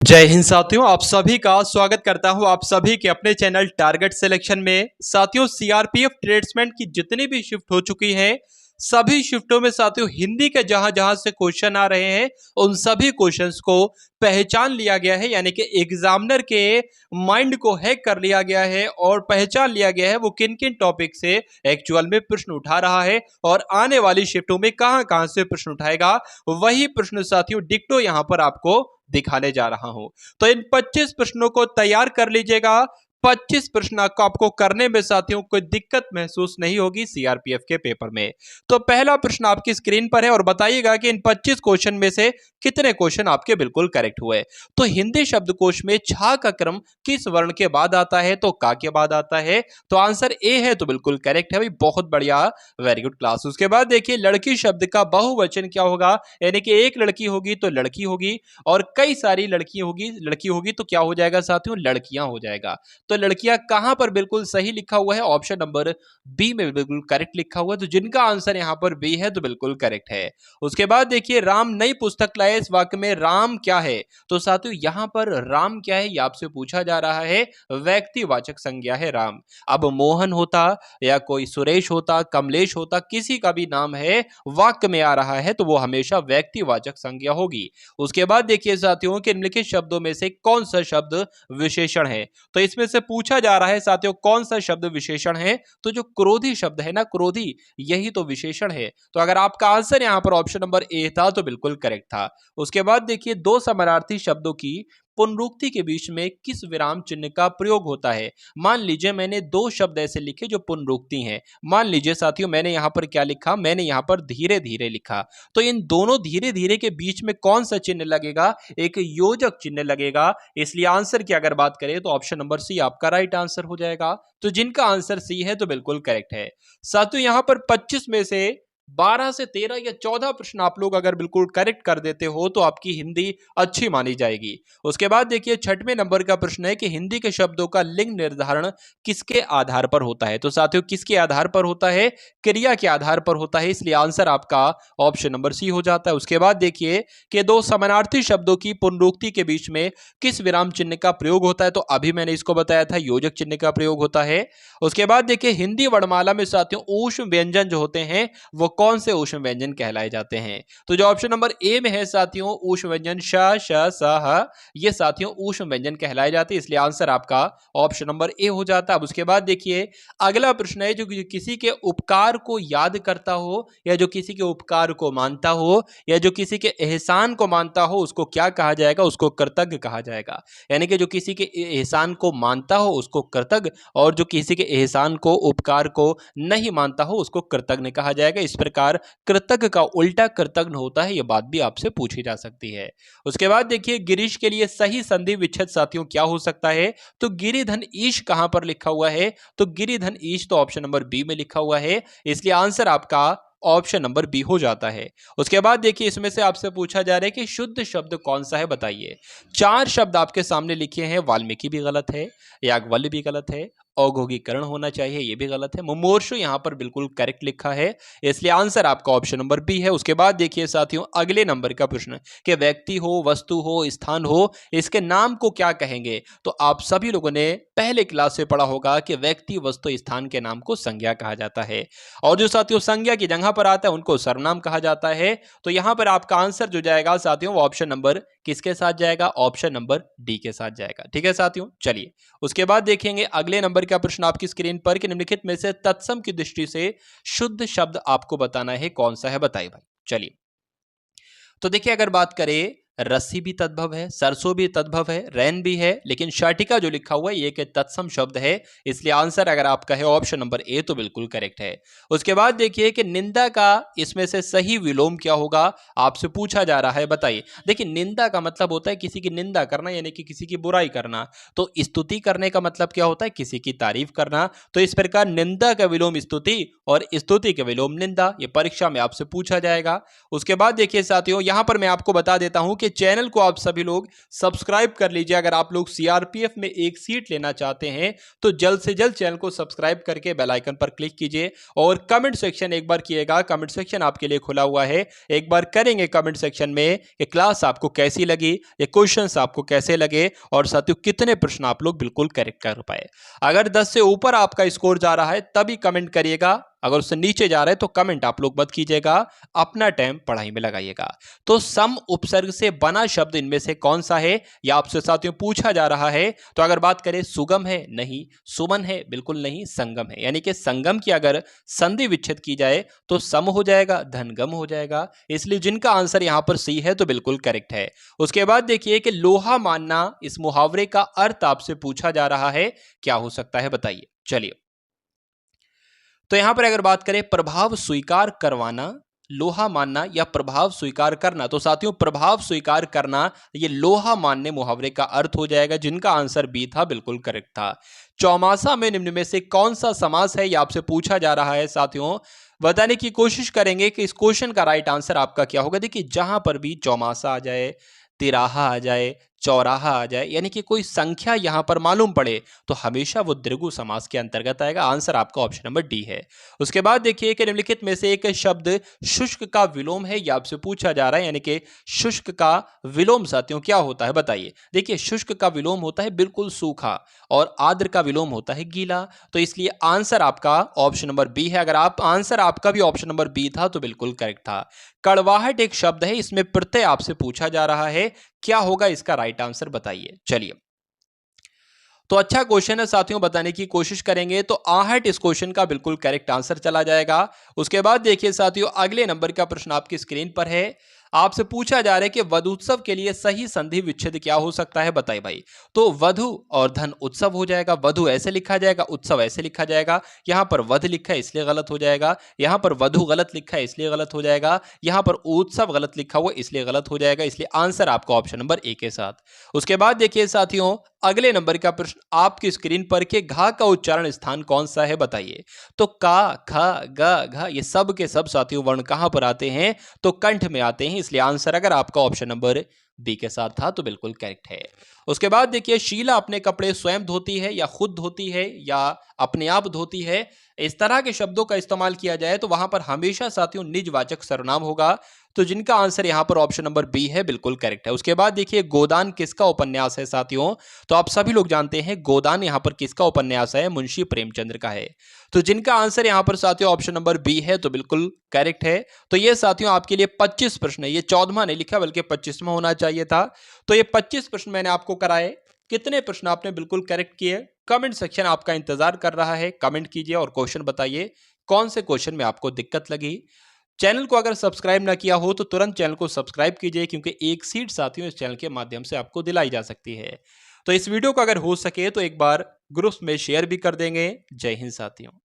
जय हिंद साथियों, आप सभी का स्वागत करता हूं आप सभी के अपने चैनल टारगेट सिलेक्शन में। साथियों, सीआरपीएफ ट्रेड्समैन की जितनी भी शिफ्ट हो चुकी हैं, सभी शिफ्टों में साथियों हिंदी के जहां जहां से क्वेश्चन आ रहे हैं उन सभी क्वेश्चंस को पहचान लिया गया है, यानी कि एग्जामिनर के माइंड को हैक कर लिया गया है और पहचान लिया गया है वो किन किन टॉपिक से एक्चुअल में प्रश्न उठा रहा है और आने वाली शिफ्टों में कहां कहां से प्रश्न उठाएगा। वही प्रश्न साथियों डिक्टो यहां पर आपको दिखाने जा रहा हूं। तो इन 25 प्रश्नों को तैयार कर लीजिएगा। 25 प्रश्न आपको करने में साथियों कोई दिक्कत महसूस नहीं होगी सीआरपीएफ के पेपर में। तो पहला प्रश्न आपकी स्क्रीन पर है और बताइएगा कि इन 25 क्वेश्चन में से कितने क्वेश्चन आपके बिल्कुल करेक्ट हुए। तो हिंदी शब्दकोश में छा का क्रम किस वर्ण के बाद आता है? तो का के बाद आता है। तो आंसर ए है, तो बिल्कुल करेक्ट है भाई, बहुत बढ़िया, वेरी गुड क्लास। उसके बाद देखिए लड़की शब्द का बहुवचन क्या होगा, यानी कि एक लड़की होगी तो लड़की होगी और कई सारी लड़की होगी तो क्या हो जाएगा साथियों? लड़कियां हो जाएगा। तो लड़कियां कहां पर बिल्कुल सही लिखा हुआ है? ऑप्शन नंबर बी में बिल्कुल करेक्ट लिखा हुआ है। तो जिनका आंसर यहां पर बी है तो बिल्कुल करेक्ट है। उसके बाद देखिए राम नई पुस्तक लाए, इस वाक्य में राम क्या है? तो साथियों यहां पर राम क्या है ये आपसे पूछा जा रहा है, व्यक्तिवाचक संज्ञा है राम। अब मोहन होता या कोई सुरेश होता, कमलेश होता, किसी का भी नाम है वाक्य में आ रहा है तो वो हमेशा व्यक्तिवाचक संज्ञा होगी। उसके बाद देखिए साथियों कि निम्नलिखित शब्दों में से कौन सा शब्द विशेषण है? तो इसमें से पूछा जा रहा है साथियों कौन सा शब्द विशेषण है? तो जो क्रोधी शब्द है ना, क्रोधी, यही तो विशेषण है। तो अगर आपका आंसर यहां पर ऑप्शन नंबर ए था तो बिल्कुल करेक्ट था। उसके बाद देखिए दो समानार्थी शब्दों की पुनरुक्ति के बीच में किस विराम चिन्ह का प्रयोग होता है? मान लीजिए मैंने दो शब्द ऐसे लिखे जो पुनरुक्ति हैं। मान लीजिए साथियों मैंने यहां पर क्या लिखा? मैंने यहां पर धीरे धीरे लिखा। तो इन दोनों धीरे धीरे के बीच में कौन सा चिन्ह लगेगा? एक योजक चिन्ह लगेगा। इसलिए आंसर की अगर बात करें तो ऑप्शन नंबर सी आपका राइट आंसर हो जाएगा। तो जिनका आंसर सी है तो बिल्कुल करेक्ट है। साथियों यहां पर 25 में से 12 से 13 या 14 प्रश्न आप लोग अगर बिल्कुल करेक्ट कर देते हो तो आपकी हिंदी अच्छी मानी जाएगी। उसके बाद देखिए छठवें नंबर का प्रश्न है कि हिंदी के शब्दों का लिंग निर्धारण किसके आधार पर होता है? तो साथियों किसके आधार पर होता है? क्रिया के आधार पर होता है। इसलिए आंसर आपका ऑप्शन नंबर सी हो जाता है। उसके बाद देखिए कि दो समानार्थी शब्दों की पुनरुक्ति के बीच में किस विराम चिन्ह का प्रयोग होता है? तो अभी मैंने इसको बताया था, योजक चिन्ह का प्रयोग होता है। उसके बाद देखिए हिंदी वर्णमाला में साथियों ऊष्म व्यंजन जो होते हैं वो कौन से ऊष्म व्यंजन कहलाए जाते हैं? तो जो ऑप्शन नंबर ए में है साथियों ऊष्म व्यंजन श, श, स, ह, ये साथियों ऊष्म व्यंजन कहलाए जाते हैं। इसलिए आंसर आपका ऑप्शन नंबर ए हो जाता है। अब उसके बाद देखिए अगला प्रश्न है जो किसी के उपकार को याद करता हो या जो किसी के उपकार को मानता हो या जो किसी के एहसान को मानता हो उसको क्या कहा जाएगा? उसको कृतज्ञ कहा जाएगा। यानी कि जो किसी के एहसान को मानता हो उसको कृतज्ञ और जो किसी के एहसान को, उपकार को नहीं मानता हो उसको कृतज्ञ कहा जाएगा। इस प्रकार कृतज्ञ का उल्टा कृतज्ञ होता है, यह बात भी आपसे पूछी जा सकती है। उसके बाद देखिए गिरीश के लिए सही संधि विच्छेद साथियों क्या हो सकता है? तो गिरिधन ईश कहां पर लिखा हुआ है? तो गिरिधन ईश तो ऑप्शन नंबर बी में लिखा हुआ है। इसलिए आंसर आपका ऑप्शन नंबर बी हो जाता है। उसके बाद देखिए इसमें से आपसे पूछा जा रहा है कि शुद्ध शब्द कौन सा है, बताइए। चार शब्द आपके सामने लिखे हैं, वाल्मीकि भी गलत है, याज्ञवल्क्य भी गलत है, औद्योगिकरण होना चाहिए ये भी गलत है, मुमूर्षु यहां पर बिल्कुल करेक्ट लिखा है। इसलिए आंसर आपका ऑप्शन नंबर बी है। उसके बाद देखिए साथियों अगले नंबर का प्रश्न कि व्यक्ति हो, वस्तु हो, स्थान हो, इसके नाम को क्या कहेंगे? तो आप सभी लोगों ने पहले क्लास से पढ़ा होगा कि व्यक्ति, वस्तु, स्थान के नाम को संज्ञा कहा जाता है और जो साथियों संज्ञा की जगह पर आता है उनको सर्वनाम कहा जाता है। तो यहां पर आपका आंसर जो जाएगा साथियों वो ऑप्शन नंबर किसके साथ जाएगा? ऑप्शन नंबर डी के साथ जाएगा। ठीक है साथियों, चलिए उसके बाद देखेंगे अगले नंबर का प्रश्न आपकी स्क्रीन पर कि निम्नलिखित में से तत्सम की दृष्टि से शुद्ध शब्द आपको बताना है कौन सा है, बताइए भाई। चलिए तो देखिए अगर बात करें रस्सी भी तद्भव है, सरसों भी तद्भव है, रैन भी है, लेकिन शाटिका जो लिखा हुआ है ये एक तत्सम शब्द है। इसलिए आंसर अगर आपका है ऑप्शन नंबर ए तो बिल्कुल करेक्ट है। उसके बाद देखिए कि निंदा का इसमें से सही विलोम क्या होगा, आपसे पूछा जा रहा है, बताइए। देखिए निंदा का मतलब होता है किसी की निंदा करना, यानी कि किसी की बुराई करना। तो स्तुति करने का मतलब क्या होता है? किसी की तारीफ करना। तो इस प्रकार निंदा का विलोम स्तुति और स्तुति का विलोम निंदा, ये परीक्षा में आपसे पूछा जाएगा। उसके बाद देखिए साथियों यहां पर मैं आपको बता देता हूं कि चैनल को आप सभी लोग सब्सक्राइब कर लीजिए। अगर आप लोग सीआरपीएफ में एक सीट लेना चाहते हैं तो जल्द से जल्द चैनल को सब्सक्राइब करके बेल आइकन पर क्लिक कीजिए और कमेंट सेक्शन एक बार किएगा। कमेंट सेक्शन आपके लिए खुला हुआ है, एक बार करेंगे कमेंट सेक्शन में कि क्लास आपको कैसी लगी, ये क्वेश्चंस आपको कैसे लगे और साथियों कितने प्रश्न आप लोग बिल्कुल करेक्ट कर पाए। अगर 10 से ऊपर आपका स्कोर जा रहा है तभी कमेंट करिएगा, अगर उससे नीचे जा रहा है तो कमेंट आप लोग मत कीजिएगा, अपना टाइम पढ़ाई में लगाइएगा। तो सम उपसर्ग से बना शब्द इनमें से कौन सा है, यह आपसे साथियों पूछा जा रहा है। तो अगर बात करें सुगम है, नहीं। सुमन है, बिल्कुल नहीं। संगम है, यानी कि संगम की अगर संधि विच्छेद की जाए तो सम हो जाएगा, धनगम हो जाएगा। इसलिए जिनका आंसर यहां पर सी है तो बिल्कुल करेक्ट है। उसके बाद देखिए कि लोहा मानना, इस मुहावरे का अर्थ आपसे पूछा जा रहा है, क्या हो सकता है बताइए। चलिए, तो यहां पर अगर बात करें प्रभाव स्वीकार करवाना, लोहा मानना या प्रभाव स्वीकार करना, तो साथियों प्रभाव स्वीकार करना ये लोहा मानने मुहावरे का अर्थ हो जाएगा। जिनका आंसर बी था बिल्कुल करेक्ट था। चौमासा में निम्न में से कौन सा समास है, यह आपसे पूछा जा रहा है। साथियों बताने की कोशिश करेंगे कि इस क्वेश्चन का राइट आंसर आपका क्या होगा। देखिए जहां पर भी चौमासा आ जाए, तिराहा आ जाए, चौराहा आ जाए, यानी कि कोई संख्या यहां पर मालूम पड़े तो हमेशा वो द्विगु समास के अंतर्गत आएगा। आंसर आपका ऑप्शन नंबर डी है। उसके बाद देखिए कि निम्नलिखित में से एक शब्द शुष्क का विलोम है, यह आपसे पूछा जा रहा है। यानी कि शुष्क का विलोम साथियों क्या होता है बताइए। देखिए शुष्क का विलोम होता है बिल्कुल सूखा और आर्द्र का विलोम होता है गीला। तो इसलिए आंसर आपका ऑप्शन नंबर बी है। अगर आप आंसर आपका भी ऑप्शन नंबर बी था तो बिल्कुल करेक्ट था। कड़वाहट एक शब्द है, इसमें प्रत्यय आपसे पूछा जा रहा है, क्या होगा इसका राइट आंसर बताइए। चलिए, तो अच्छा क्वेश्चन है साथियों, बताने की कोशिश करेंगे। तो आहट इस क्वेश्चन का बिल्कुल करेक्ट आंसर चला जाएगा। उसके बाद देखिए साथियों अगले नंबर का प्रश्न आपकी स्क्रीन पर है। आपसे पूछा जा रहा है कि वधुत्सव के लिए सही संधि विच्छेद क्या हो सकता है बताइए भाई। तो वधु और धन उत्सव हो जाएगा। वधु ऐसे लिखा जाएगा, उत्सव ऐसे लिखा जाएगा। यहां पर वध लिखा है इसलिए गलत हो जाएगा, यहां पर वधु गलत लिखा है इसलिए गलत हो जाएगा, यहां पर उत्सव गलत लिखा हुआ इसलिए गलत हो जाएगा। इसलिए आंसर आपका ऑप्शन नंबर ए के साथ। उसके बाद देखिए साथियों अगले नंबर का प्रश्न आपकी स्क्रीन पर के घा का उच्चारण स्थान कौन सा है बताइए। तो का, ख, ग, घ ये सब के सब साथियों वर्ण कहां पर आते हैं, तो कंठ में आते हैं। इसलिए आंसर अगर आपका ऑप्शन नंबर बी के साथ था तो बिल्कुल करेक्ट है। उसके बाद देखिए शीला अपने कपड़े स्वयं धोती है या खुद धोती है या अपने आप धोती है, इस तरह के शब्दों का इस्तेमाल किया जाए तो वहां पर हमेशा साथियों निजवाचक सर्वनाम होगा। तो जिनका आंसर यहां पर ऑप्शन नंबर बी है बिल्कुल करेक्ट है। उसके बाद देखिए गोदान किसका उपन्यास है साथियों। तो आप सभी लोग जानते हैं गोदान यहां पर किसका उपन्यास है, मुंशी प्रेमचंद्र का है। तो जिनका आंसर यहां पर साथियों ऑप्शन नंबर बी है तो बिल्कुल करेक्ट है। तो ये साथियों आपके लिए 25 प्रश्न है, ये 14वां नहीं लिखा बल्कि 25वां होना चाहिए था। तो ये 25 प्रश्न मैंने आपको कराए। कितने प्रश्न आपने बिल्कुल करेक्ट किए, कमेंट सेक्शन आपका इंतजार कर रहा है। कमेंट कीजिए और क्वेश्चन बताइए कौन से क्वेश्चन में आपको दिक्कत लगी। चैनल को अगर सब्सक्राइब ना किया हो तो तुरंत चैनल को सब्सक्राइब कीजिए, क्योंकि एक सीट साथियों इस चैनल के माध्यम से आपको दिलाई जा सकती है। तो इस वीडियो को अगर हो सके तो एक बार ग्रुप्स में शेयर भी कर देंगे। जय हिंद साथियों।